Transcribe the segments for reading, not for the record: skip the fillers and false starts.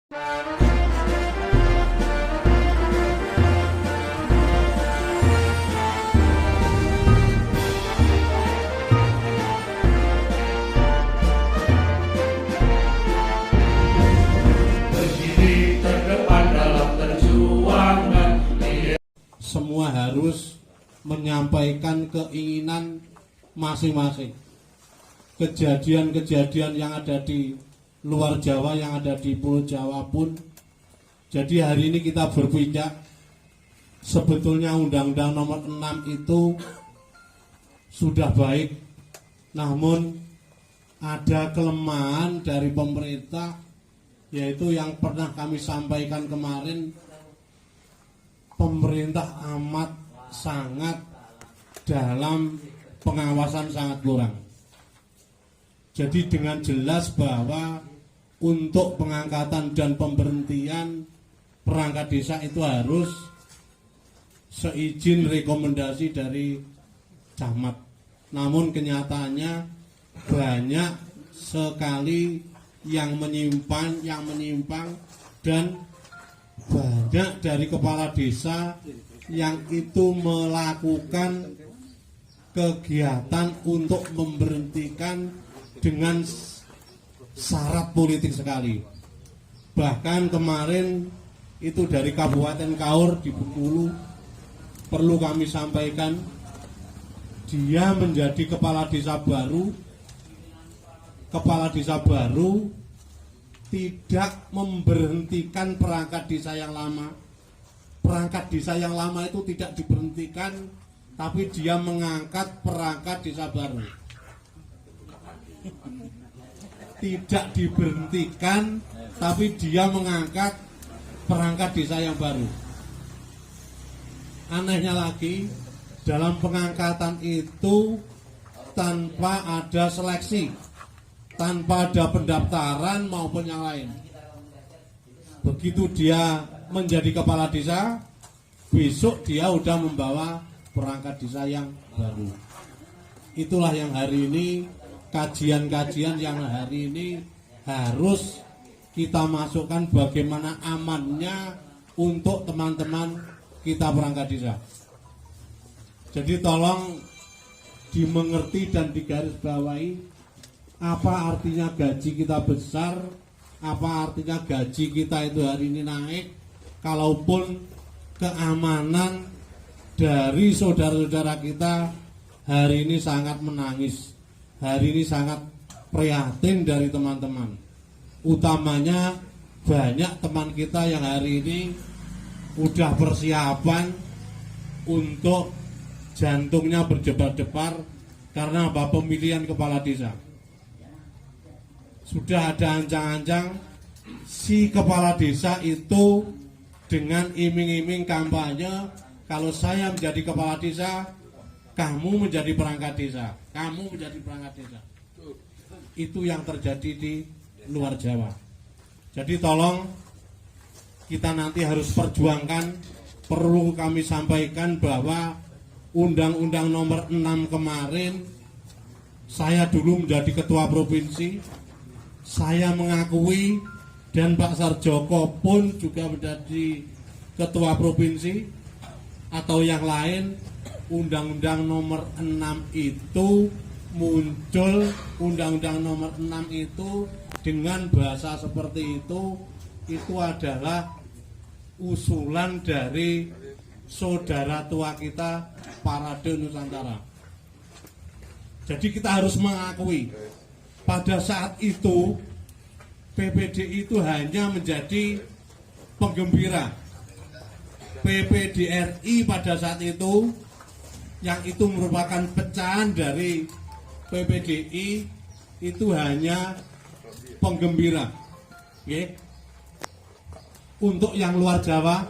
Semua harus menyampaikan keinginan masing-masing. Kejadian-kejadian yang ada di luar Jawa, yang ada di Pulau Jawa pun. Jadi hari ini kita berpijak, sebetulnya Undang-Undang Nomor 6 itu sudah baik, namun ada kelemahan dari pemerintah, yaitu yang pernah kami sampaikan kemarin. Pemerintah amat sangat dalam pengawasan sangat kurang. Jadi dengan jelas bahwa untuk pengangkatan dan pemberhentian perangkat desa itu harus seizin rekomendasi dari camat. Namun kenyataannya banyak sekali yang menyimpang dan banyak dari kepala desa yang itu melakukan kegiatan untuk memberhentikan dengan syarat politik sekali. Bahkan kemarin itu dari Kabupaten Kaur di Bengkulu, perlu kami sampaikan, dia menjadi kepala desa baru tidak memberhentikan perangkat desa yang lama. Perangkat desa yang lama itu tidak diberhentikan, tapi dia mengangkat perangkat desa baru. Tidak diberhentikan, tapi dia mengangkat perangkat desa yang baru. Anehnya lagi, dalam pengangkatan itu tanpa ada seleksi, tanpa ada pendaftaran maupun yang lain. Begitu dia menjadi kepala desa, besok dia sudah membawa perangkat desa yang baru. Itulah yang hari ini, kajian-kajian yang hari ini harus kita masukkan bagaimana amannya untuk teman-teman kita perangkat desa. Jadi tolong dimengerti dan digarisbawahi, apa artinya gaji kita besar, apa artinya gaji kita itu hari ini naik, kalaupun keamanan dari saudara-saudara kita hari ini sangat menangis, hari ini sangat prihatin dari teman-teman. Utamanya banyak teman kita yang hari ini udah persiapan untuk jantungnya berdebar-debar karena apa? Pemilihan kepala desa. Sudah ada ancang-ancang si kepala desa itu dengan iming-iming kampanye, kalau saya menjadi kepala desa, kamu menjadi perangkat desa, kamu menjadi perangkat desa. Itu yang terjadi di luar Jawa. Jadi tolong kita nanti harus perjuangkan. Perlu kami sampaikan bahwa Undang-Undang Nomor 6 kemarin, saya dulu menjadi ketua provinsi, saya mengakui, dan Pak Sarjoko pun juga menjadi ketua provinsi atau yang lain. Undang-Undang Nomor 6 itu muncul, Undang-Undang Nomor 6 itu dengan bahasa seperti itu adalah usulan dari saudara tua kita Parade Nusantara. Jadi kita harus mengakui, pada saat itu PPDI itu hanya menjadi penggembira. PPDRI pada saat itu, yang itu merupakan pecahan dari PPDI, itu hanya penggembira. Oke. Untuk yang luar Jawa,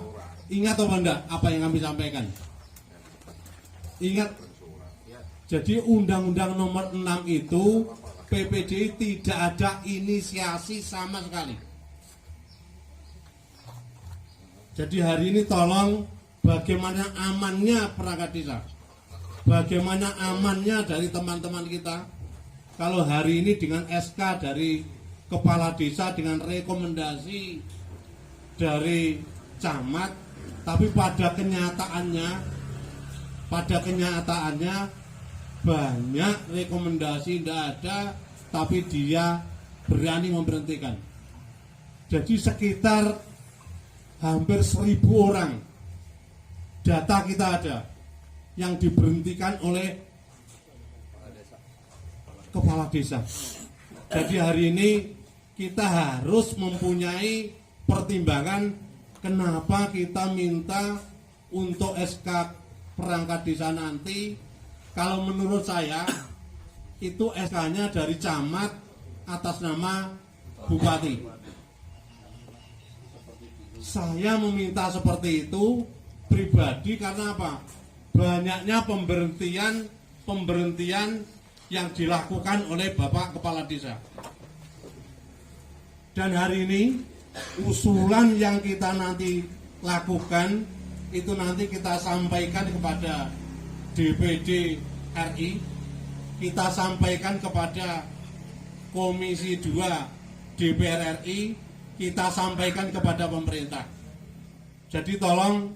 ingat atau enggak apa yang kami sampaikan? Ingat. Jadi Undang-Undang Nomor 6 itu PPDI tidak ada inisiasi sama sekali. Jadi hari ini tolong bagaimana amannya perangkat desa, bagaimana amannya dari teman-teman kita. Kalau hari ini dengan SK dari kepala desa dengan rekomendasi dari camat, tapi pada kenyataannya banyak rekomendasi tidak ada, tapi dia berani memberhentikan. Jadi sekitar hampir 1.000 orang data kita ada yang diberhentikan oleh kepala desa. Jadi hari ini kita harus mempunyai pertimbangan kenapa kita minta untuk SK perangkat desa nanti. Kalau menurut saya itu SK-nya dari camat atas nama bupati. Saya meminta seperti itu pribadi karena apa? Banyaknya pemberhentian yang dilakukan oleh Bapak Kepala Desa. Dan hari ini usulan yang kita nanti lakukan itu nanti kita sampaikan kepada DPD RI, kita sampaikan kepada Komisi 2 DPR RI, kita sampaikan kepada pemerintah. Jadi tolong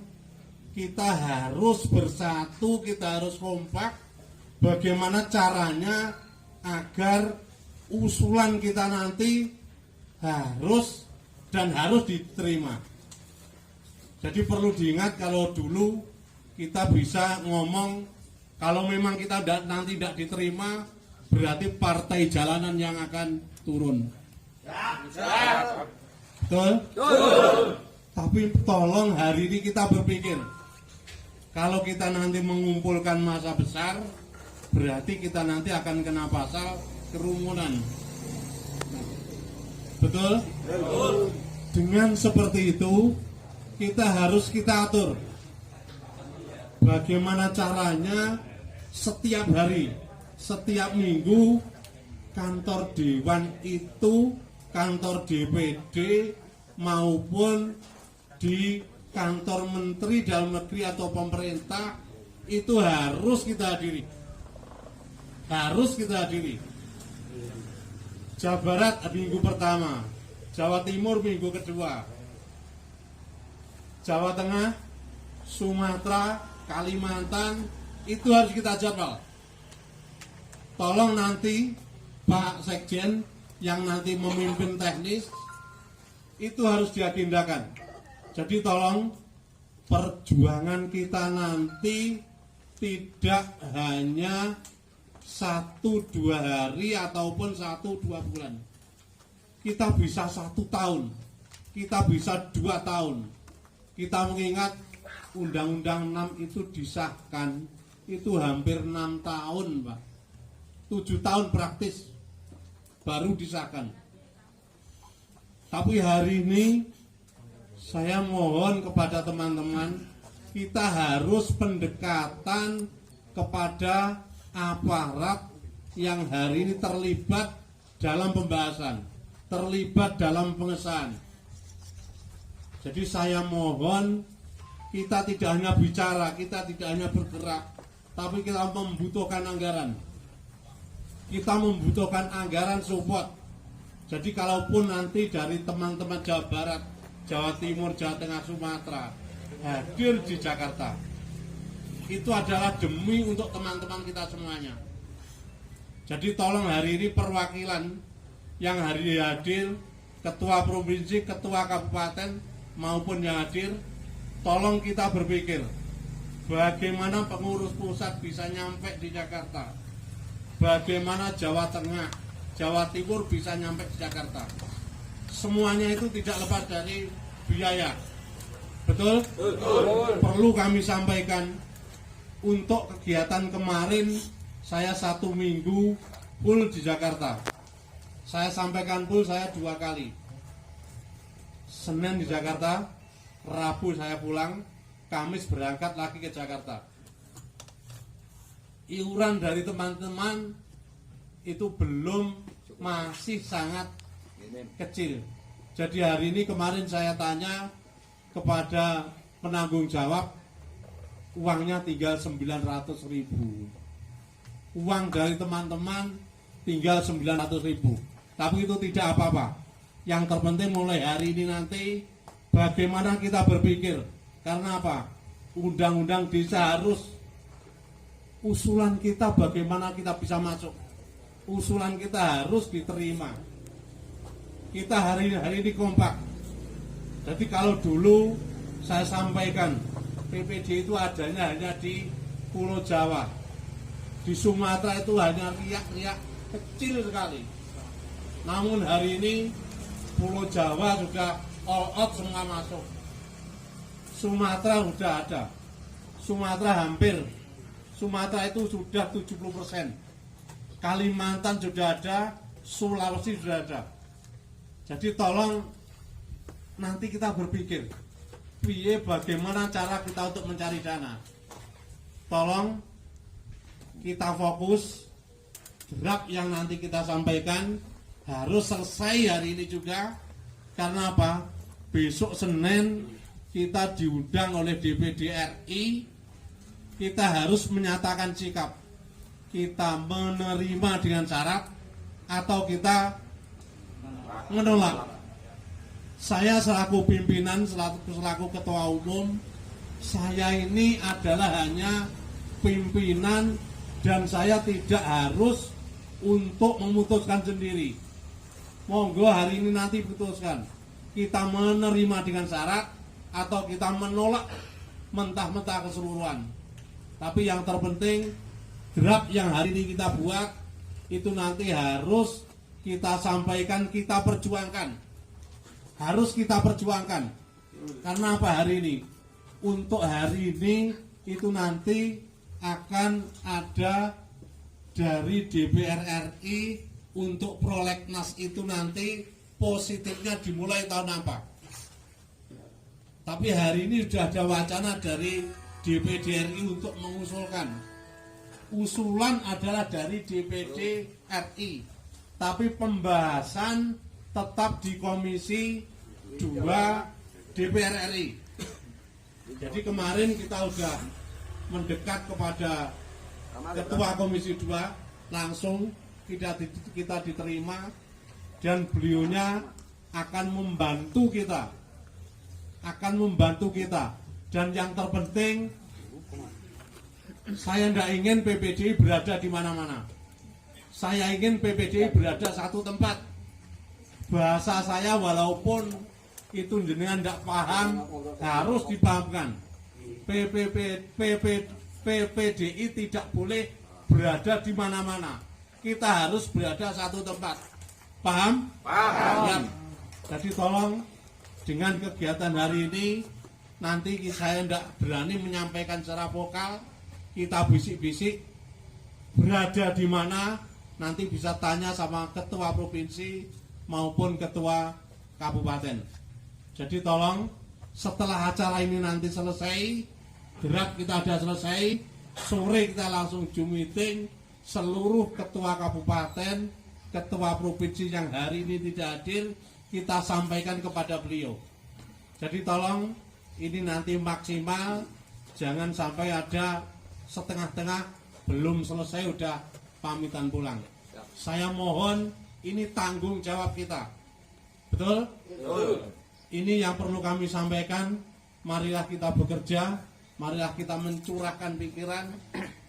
kita harus bersatu, kita harus kompak. Bagaimana caranya agar usulan kita nanti harus diterima. Jadi perlu diingat kalau dulu kita bisa ngomong kalau memang kita nanti tidak diterima berarti partai jalanan yang akan turun. Betul? Tapi tolong hari ini kita berpikir kalau kita nanti mengumpulkan massa besar berarti kita nanti akan kena pasal kerumunan. Betul? Dengan seperti itu kita harus kita atur bagaimana caranya setiap hari, setiap minggu kantor dewan itu, kantor DPD maupun di kantor menteri dalam negeri atau pemerintah itu harus kita hadiri. Jawa Barat minggu pertama, Jawa Timur minggu kedua, Jawa Tengah, Sumatera, Kalimantan itu harus kita jadwal. Tolong nanti Pak Sekjen yang nanti memimpin teknis itu harus diagendakan. Jadi tolong perjuangan kita nanti tidak hanya 1-2 hari ataupun 1-2 bulan. Kita bisa 1 tahun, kita bisa 2 tahun. Kita mengingat Undang-Undang 6 itu disahkan itu hampir 6 tahun, Pak. 7 tahun praktis baru disahkan. Tapi hari ini saya mohon kepada teman-teman, kita harus pendekatan kepada aparat yang hari ini terlibat dalam pembahasan, terlibat dalam pengesahan. Jadi saya mohon kita tidak hanya bicara, kita tidak hanya bergerak, tapi kita membutuhkan anggaran. Kita membutuhkan anggaran support. Jadi kalaupun nanti dari teman-teman Jawa Barat, Jawa Timur, Jawa Tengah, Sumatera hadir di Jakarta, itu adalah demi untuk teman-teman kita semuanya. Jadi tolong hari ini perwakilan yang hari ini hadir, ketua provinsi, ketua kabupaten maupun yang hadir, tolong kita berpikir bagaimana pengurus pusat bisa nyampe di Jakarta, bagaimana Jawa Tengah, Jawa Timur bisa nyampe di Jakarta. Semuanya itu tidak lepas dari biaya. Betul? Betul. Perlu kami sampaikan, untuk kegiatan kemarin saya 1 minggu full di Jakarta. Saya sampaikan full, saya 2 kali. Senin di Jakarta, Rabu saya pulang, Kamis berangkat lagi ke Jakarta. Iuran dari teman-teman itu masih sangat kecil. Jadi hari ini kemarin saya tanya kepada penanggung jawab, uangnya tinggal 900.000. Uang dari teman-teman tinggal 900.000. Tapi itu tidak apa-apa. Yang terpenting mulai hari ini nanti bagaimana kita berpikir. Karena apa? Undang-undang desa harus usulan kita bagaimana kita bisa masuk. Usulan kita harus diterima. Kita hari ini kompak. Jadi kalau dulu saya sampaikan PPD itu adanya hanya di Pulau Jawa. Di Sumatera itu hanya riak-riak kecil sekali. Namun hari ini Pulau Jawa sudah all out semua masuk. Sumatera sudah ada. Sumatera hampir. Sumatera itu sudah 70%. Kalimantan sudah ada, Sulawesi sudah ada. Jadi tolong nanti kita berpikir, bagaimana cara kita untuk mencari dana. Tolong kita fokus, draft yang nanti kita sampaikan harus selesai hari ini juga. Karena apa? Besok Senin kita diundang oleh DPD RI, kita harus menyatakan sikap. Kita menerima dengan syarat atau kita menolak. Saya selaku pimpinan, selaku ketua umum, saya ini adalah hanya pimpinan dan saya tidak harus untuk memutuskan sendiri. Monggo hari ini nanti putuskan. Kita menerima dengan syarat atau kita menolak mentah-mentah keseluruhan. Tapi yang terpenting draft yang hari ini kita buat itu nanti harus kita sampaikan, kita perjuangkan. Harus kita perjuangkan. Karena apa hari ini? Untuk hari ini itu nanti akan ada dari DPR RI untuk prolegnas itu nanti positifnya dimulai tahun apa? Tapi hari ini sudah ada wacana dari DPD RI untuk mengusulkan. Usulan adalah dari DPD RI, tapi pembahasan tetap di Komisi 2 DPR RI. Jadi kemarin kita sudah mendekat kepada Ketua Komisi 2, langsung kita diterima dan beliaunya akan membantu kita. Dan yang terpenting, saya tidak ingin PPD berada di mana-mana. Saya ingin PPD berada satu tempat. Bahasa saya walaupun itu jenengan tidak paham, harus dipahamkan. PPDI tidak boleh berada di mana-mana. Kita harus berada satu tempat. Paham? Paham. Jadi tolong dengan kegiatan hari ini, nanti saya tidak berani menyampaikan secara vokal. Kita bisik-bisik berada di mana, nanti bisa tanya sama ketua provinsi maupun ketua kabupaten. Jadi tolong setelah acara ini nanti selesai, draft kita sudah selesai, sore kita langsung Zoom meeting seluruh ketua kabupaten, ketua provinsi yang hari ini tidak hadir, kita sampaikan kepada beliau. Jadi tolong ini nanti maksimal, jangan sampai ada setengah-tengah belum selesai udah pamitan pulang. Saya mohon ini tanggung jawab kita. Betul? Betul. Ini yang perlu kami sampaikan. Marilah kita bekerja, marilah kita mencurahkan pikiran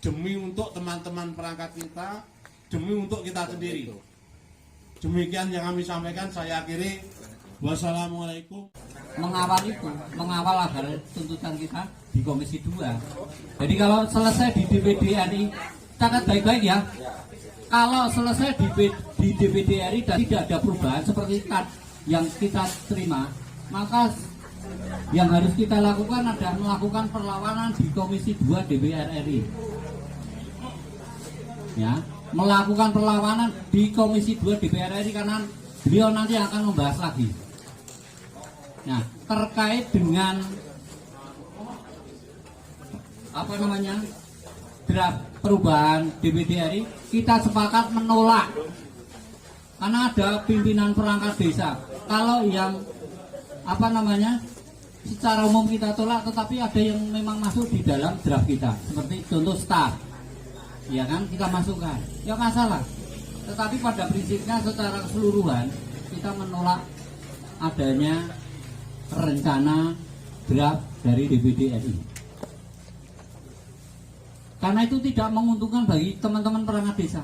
demi untuk teman-teman perangkat kita, demi untuk kita sendiri. Demikian yang kami sampaikan, saya akhiri. Wassalamualaikum. Mengawal agar tuntutan kita di Komisi 2. Jadi kalau selesai di DPD RI, catat baik-baik ya. Kalau selesai di DPD RI dan tidak ada perubahan seperti yang kita terima, maka yang harus kita lakukan adalah melakukan perlawanan di Komisi 2 DPR RI. Ya, melakukan perlawanan di Komisi 2 DPR RI karena beliau nanti akan membahas lagi. Nah, terkait dengan draft perubahan DPD RI, kita sepakat menolak karena ada pimpinan perangkat desa. Kalau yang secara umum kita tolak, tetapi ada yang memang masuk di dalam draft kita, seperti contoh staf, ya kan, kita masukkan, ya masalah. Tetapi pada prinsipnya secara keseluruhan kita menolak adanya rencana draft dari DPD RI. Karena itu tidak menguntungkan bagi teman-teman perangkat desa.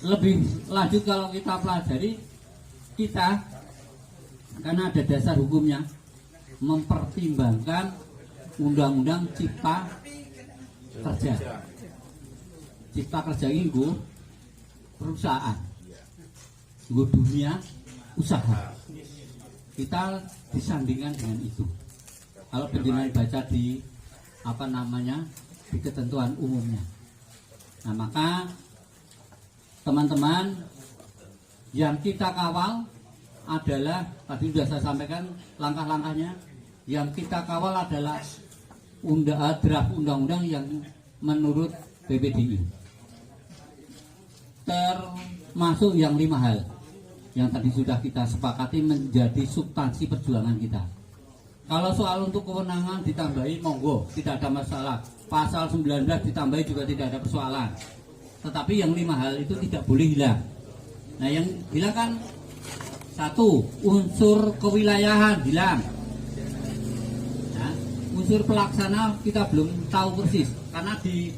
Lebih lanjut kalau kita pelajari, kita karena ada dasar hukumnya mempertimbangkan undang-undang cipta kerja. Cipta kerja ini gue perusahaan, gue dunia usaha. Kita disandingkan dengan itu. Kalau penjelasan baca di di ketentuan umumnya. Nah, maka teman-teman yang kita kawal adalah, tadi sudah saya sampaikan langkah-langkahnya. Yang kita kawal adalah draft undang-undang yang menurut PPDI, termasuk yang 5 hal yang tadi sudah kita sepakati menjadi substansi perjuangan kita. Kalau soal untuk kewenangan ditambahi, monggo, tidak ada masalah. Pasal 19 ditambahi juga tidak ada persoalan. Tetapi yang 5 hal itu tidak boleh hilang. Nah, yang hilang kan 1, unsur kewilayahan hilang. Nah, unsur pelaksana kita belum tahu persis, karena di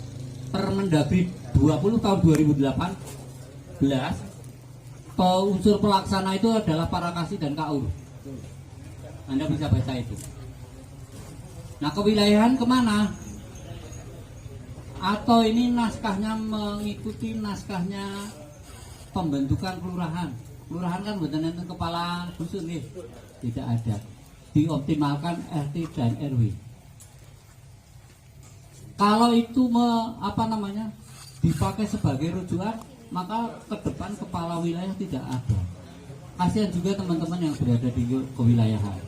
Permendagri 20 tahun 2018 unsur pelaksana itu adalah para kasih dan KAUR. Anda bisa baca itu. Nah, kewilayahan kemana? Atau ini naskahnya mengikuti naskahnya pembentukan kelurahan. Kelurahan kan bukan enten kepala dusun nih, tidak ada. Dioptimalkan RT dan RW. Kalau itu dipakai sebagai rujukan, maka ke depan kepala wilayah tidak ada. Kasihan juga teman-teman yang berada di kewilayahan.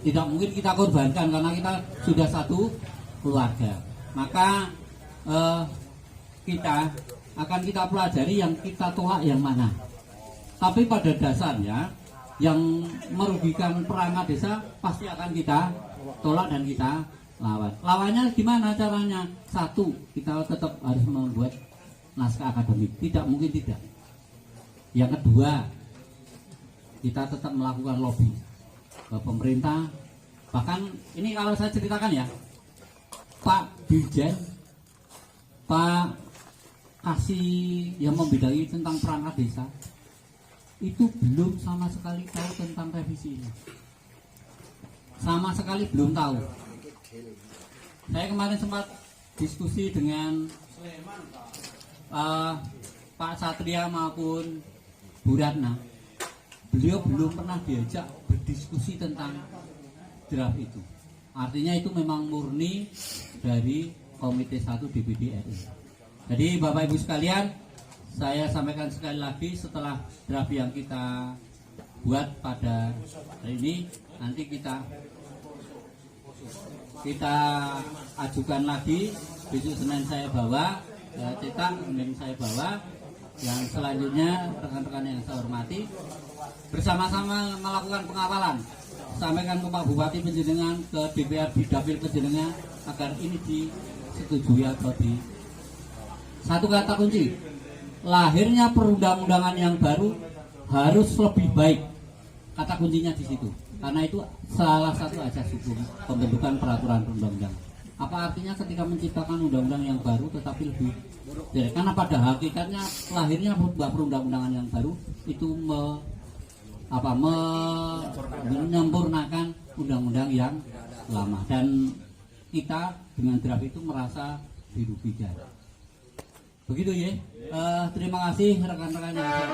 Tidak mungkin kita korbankan karena kita sudah satu keluarga. Maka kita pelajari yang kita tolak yang mana. Tapi pada dasarnya yang merugikan perangkat desa pasti akan kita tolak dan kita lawan. Lawannya gimana caranya? 1, kita tetap harus membuat naskah akademik. Tidak mungkin tidak. Yang kedua, kita tetap melakukan lobby ke pemerintah. Bahkan ini kalau saya ceritakan ya, Pak Dirjen, Pak Kasih yang membidangi tentang perangkat desa itu belum sama sekali tahu tentang revisi ini. Sama sekali belum tahu. Saya kemarin sempat diskusi dengan Pak Satria maupun Bu Ratna. Beliau belum pernah diajak berdiskusi tentang draft itu. Artinya itu memang murni dari Komite 1 DPD RI. Jadi Bapak Ibu sekalian, saya sampaikan sekali lagi, setelah draft yang kita buat pada hari ini, nanti kita ajukan lagi. Besok Senin saya bawa, cetak, kemudian saya bawa. Yang selanjutnya rekan-rekan yang saya hormati, bersama-sama melakukan pengawalan, sampaikan ke Pak Bupati Panjenengan, ke DPR di Dapil Panjenengan, agar ini disetujui atau di satu kata kunci, lahirnya perundang-undangan yang baru harus lebih baik. Kata kuncinya di situ, karena itu salah satu asas hukum pembentukan peraturan perundang-undangan. Apa artinya ketika menciptakan undang-undang yang baru tetapi lebih ya, karena pada hakikatnya lahirnya perundang-undangan yang baru itu menyempurnakan undang-undang yang lama, dan kita dengan draft itu merasa dirugikan. Begitu ya. Terima kasih rekan-rekan yang saya